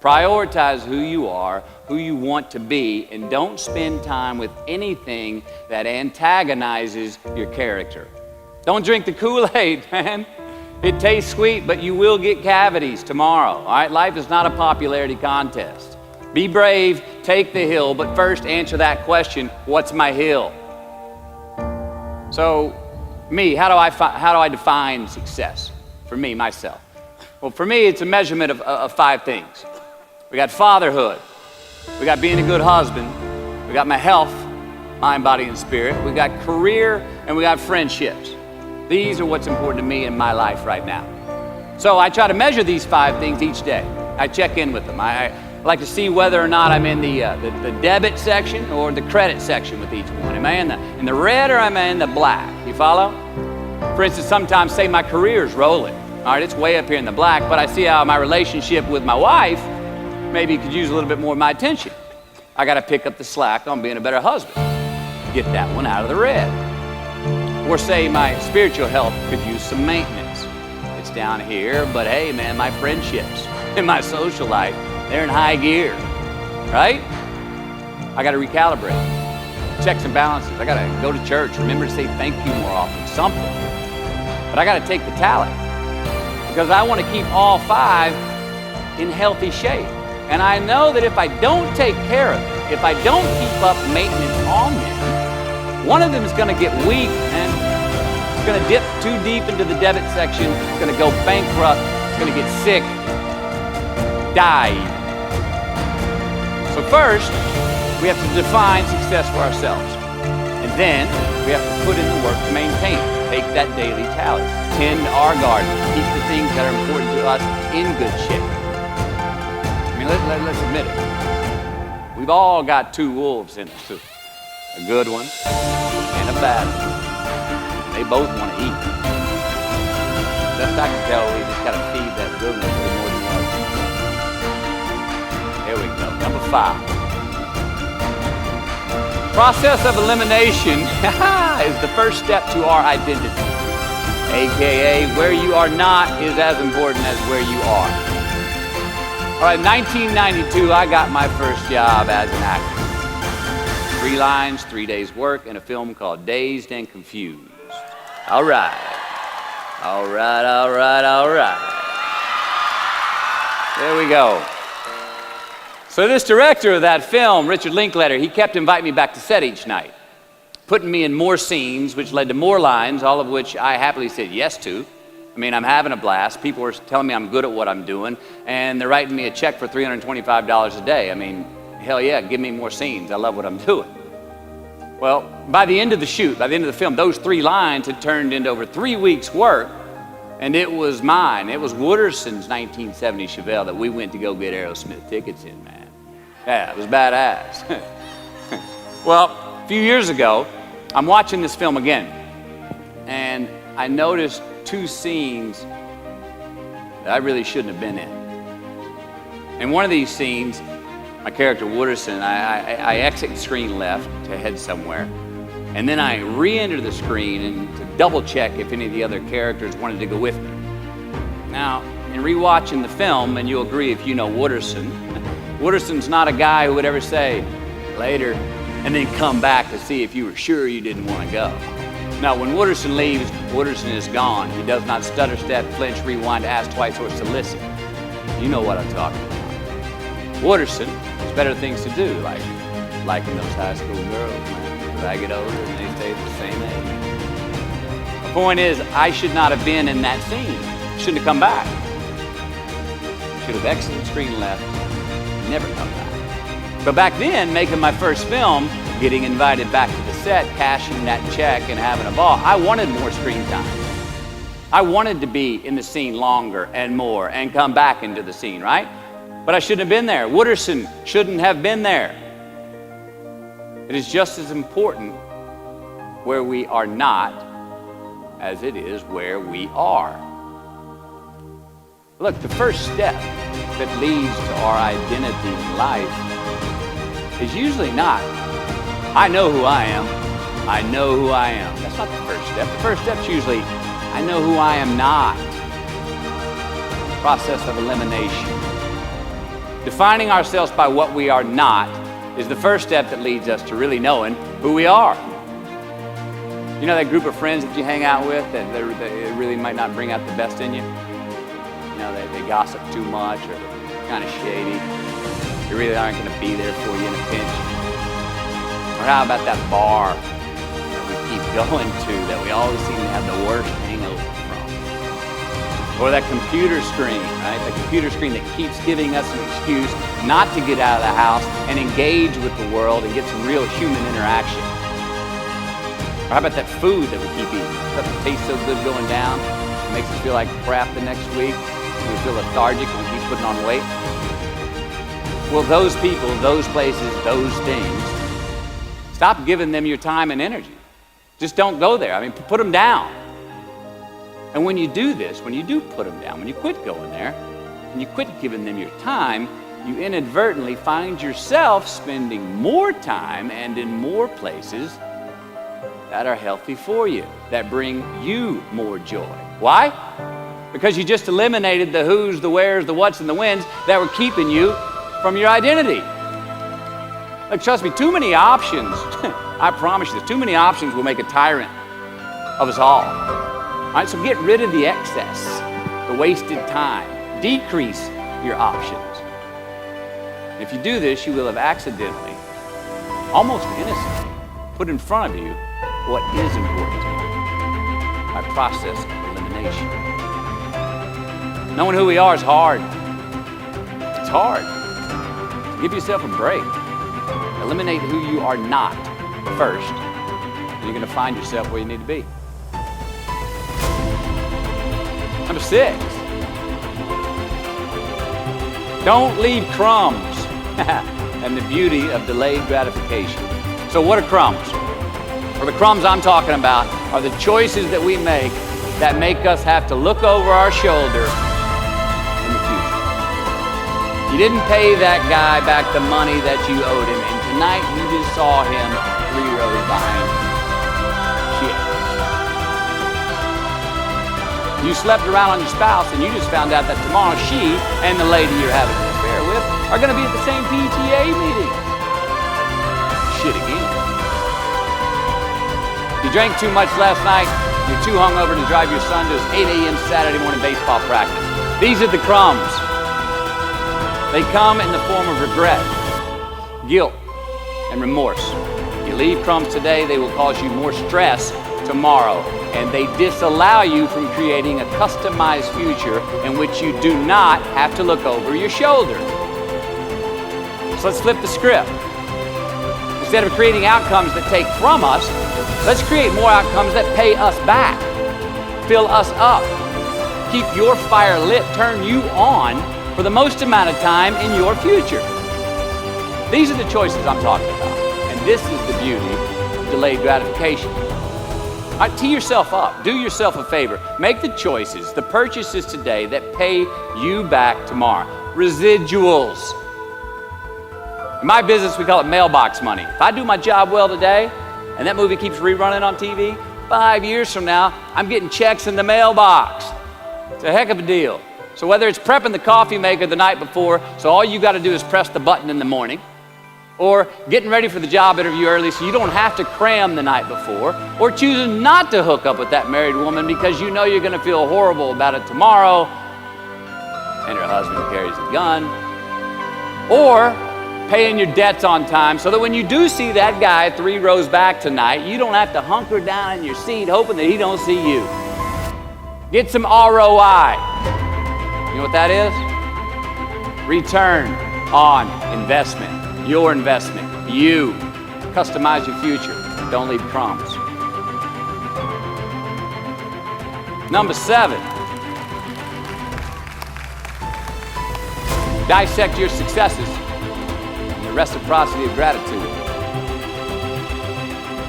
Prioritize who you are, who you want to be, and don't spend time with anything that antagonizes your character. Don't drink the Kool-Aid, man. It tastes sweet, but you will get cavities tomorrow, all right? Life is not a popularity contest. Be brave, take the hill, but first answer that question, what's my hill? So, me, how do I define success? For me, myself. Well, for me, it's a measurement of 5 things. We got fatherhood. We got being a good husband. We got my health, mind, body, and spirit. We got career, and we got friendships. These are what's important to me in my life right now. So I try to measure these 5 things each day. I check in with them. I like to see whether or not I'm in the debit section or the credit section with each one. Am I in the red or am I in the black? You follow? For instance, sometimes say my career's rolling. All right, it's way up here in the black, but I see how my relationship with my wife maybe could use a little bit more of my attention. I got to pick up the slack on being a better husband. Get that one out of the red. Or say my spiritual health could use some maintenance. It's down here, but hey, man, my friendships and my social life, they're in high gear, right? I got to recalibrate. Checks and balances. I got to go to church. Remember to say thank you more often, something. But I got to take the tally because I want to keep all 5 in healthy shape. And I know that if I don't take care of it, if I don't keep up maintenance on them, one of them is going to get weak and it's going to dip too deep into the debit section. It's going to go bankrupt. It's going to get sick, die. So first, we have to define success for ourselves. And then we have to put in the work to maintain it. Take that daily tally. Tend our garden. Keep the things that are important to us in good shape. I mean, let's admit it. We've all got 2 wolves in us, too. A good one and a bad one. They both want to eat. Best I can tell, we just got to feed that good one a little more than the other. There we go. Number 5. Process of elimination is the first step to our identity. AKA, where you are not is as important as where you are. All right, 1992, I got my first job as an actor. 3 lines, 3 days work in a film called Dazed and Confused. All right. All right, all right, all right. There we go. So this director of that film, Richard Linklater, he kept inviting me back to set each night, putting me in more scenes, which led to more lines, all of which I happily said yes to. I mean, I'm having a blast. People are telling me I'm good at what I'm doing, and they're writing me a check for $325 a day. I mean, hell yeah, give me more scenes. I love what I'm doing. Well, by the end of the shoot, by the end of the film, those 3 lines had turned into over 3 weeks' work, and it was mine. It was Wooderson's 1970 Chevelle that we went to go get Aerosmith tickets in, man. Yeah, it was badass. Well, a few years ago, I'm watching this film again, and I noticed 2 scenes that I really shouldn't have been in. In one of these scenes, my character Wooderson, I exit screen left to head somewhere, and then I re-enter the screen and to double check if any of the other characters wanted to go with me. Now, in rewatching the film, and you'll agree if you know Wooderson, Wooderson's not a guy who would ever say, later, and then come back to see if you were sure you didn't want to go. Now, when Wooderson leaves, Wooderson is gone. He does not stutter, step, flinch, rewind, ask twice, or solicit. You know what I'm talking about. Wooderson has better things to do, like liking those high school girls, man. As I get older, and they stay the same age. The point is, I should not have been in that scene. Shouldn't have come back. Should have exited screen left, never come back. But back then, making my first film, getting invited back to the set, cashing that check, and having a ball, I wanted more screen time. I wanted to be in the scene longer and more and come back into the scene, right? But I shouldn't have been there. Wooderson shouldn't have been there. It is just as important where we are not as it is where we are. Look, the first step that leads to our identity in life is usually not, I know who I am, I know who I am. That's not the first step. The first step's usually, I know who I am not. Process of elimination. Defining ourselves by what we are not is the first step that leads us to really knowing who we are. You know that group of friends that you hang out with that they really might not bring out the best in you? You know, they gossip too much or they're kind of shady. They really aren't going to be there for you in a pinch. Or how about that bar that we keep going to that we always seem to have the worst hangover from? Or that computer screen, right? The computer screen that keeps giving us an excuse not to get out of the house and engage with the world and get some real human interaction. Or how about that food that we keep eating? Doesn't taste so good going down. It makes us feel like crap the next week. We feel lethargic and we keep putting on weight. Well, those people, those places, those things, stop giving them your time and energy. Just don't go there. I mean, put them down. And when you do this, when you do put them down, when you quit going there, and you quit giving them your time, you inadvertently find yourself spending more time and in more places that are healthy for you, that bring you more joy. Why? Because you just eliminated the who's, the where's, the what's, and the when's that were keeping you from your identity. Like, trust me, too many options, I promise you this, too many options will make a tyrant of us all. All right, so get rid of the excess, the wasted time. Decrease your options. And if you do this, you will have accidentally, almost innocently, put in front of you what is important to you by process of elimination. Knowing who we are is hard. It's hard. Give yourself a break. Eliminate who you are not first, and you're going to find yourself where you need to be. Number 6, don't leave crumbs and the beauty of delayed gratification. So what are crumbs? Well, the crumbs I'm talking about are the choices that we make that make us have to look over our shoulder in the future. You didn't pay that guy back the money that you owed him, and tonight you just saw him 3 rows behind you. Shit. You slept around on your spouse and you just found out that tomorrow she and the lady you're having an affair with are going to be at the same PTA meeting. Shit again. You drank too much last night. You're too hungover to drive your son to his 8 a.m. Saturday morning baseball practice. These are the crumbs. They come in the form of regret, guilt, and remorse. You leave crumbs today, they will cause you more stress tomorrow, and they disallow you from creating a customized future in which you do not have to look over your shoulder. So let's flip the script. Instead of creating outcomes that take from us, let's create more outcomes that pay us back, fill us up, keep your fire lit, turn you on for the most amount of time in your future. These are the choices I'm talking about, and this is the beauty of delayed gratification. All right, tee yourself up. Do yourself a favor. Make the choices, the purchases today that pay you back tomorrow. Residuals. In my business, we call it mailbox money. If I do my job well today, and that movie keeps rerunning on TV, 5 years from now, I'm getting checks in the mailbox. It's a heck of a deal. So whether it's prepping the coffee maker the night before, so all you got to do is press the button in the morning, or getting ready for the job interview early so you don't have to cram the night before, or choosing not to hook up with that married woman because you know you're going to feel horrible about it tomorrow, and her husband carries a gun, or paying your debts on time so that when you do see that guy 3 rows back tonight, you don't have to hunker down in your seat hoping that he don't see you. Get some ROI. You know what that is? Return on investment. Your investment. You. Customize your future. Don't leave crumbs. Number 7. Dissect your successes. The reciprocity of gratitude.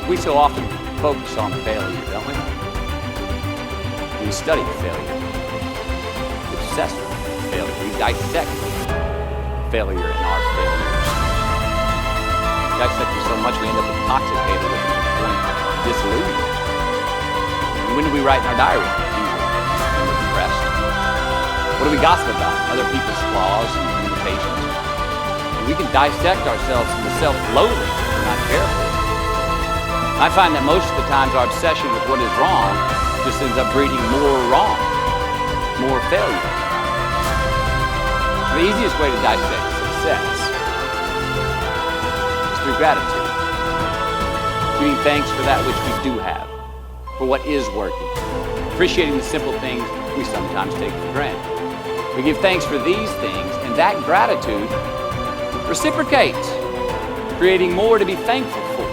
We so often focus on failure, don't we? We study failure. We obsess with failure. We dissect failure in our failures. We dissect it so much we end up intoxicated with the point of disillusion. And when do we write in our diary? Usually when we're depressed. What do we gossip about? Other people's flaws and limitations. We can dissect ourselves into self-loathing if we're not careful. I find that most of the times our obsession with what is wrong just ends up breeding more wrong, more failure. The easiest way to dissect success is through gratitude. Giving thanks for that which we do have, for what is working. Appreciating the simple things we sometimes take for granted. We give thanks for these things, and that gratitude reciprocates, creating more to be thankful for.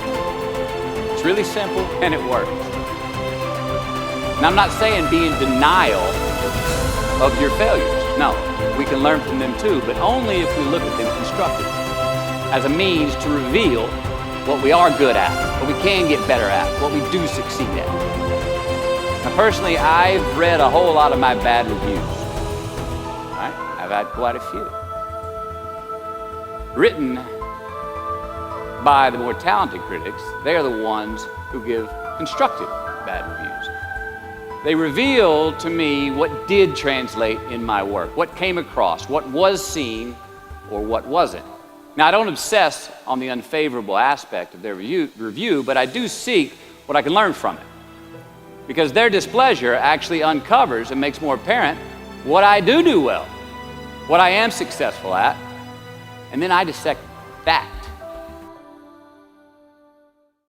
It's really simple, and it works. And I'm not saying be in denial of your failures. No, we can learn from them too, but only if we look at them constructively, as a means to reveal what we are good at, what we can get better at, what we do succeed at. Now, personally, I've read a whole lot of my bad reviews. Right? I've had quite a few. Written by the more talented critics, they are the ones who give constructive bad reviews. They reveal to me what did translate in my work, what came across, what was seen, or what wasn't. Now, I don't obsess on the unfavorable aspect of their review, but I do seek what I can learn from it. Because their displeasure actually uncovers and makes more apparent what I do well, what I am successful at, and then I dissect that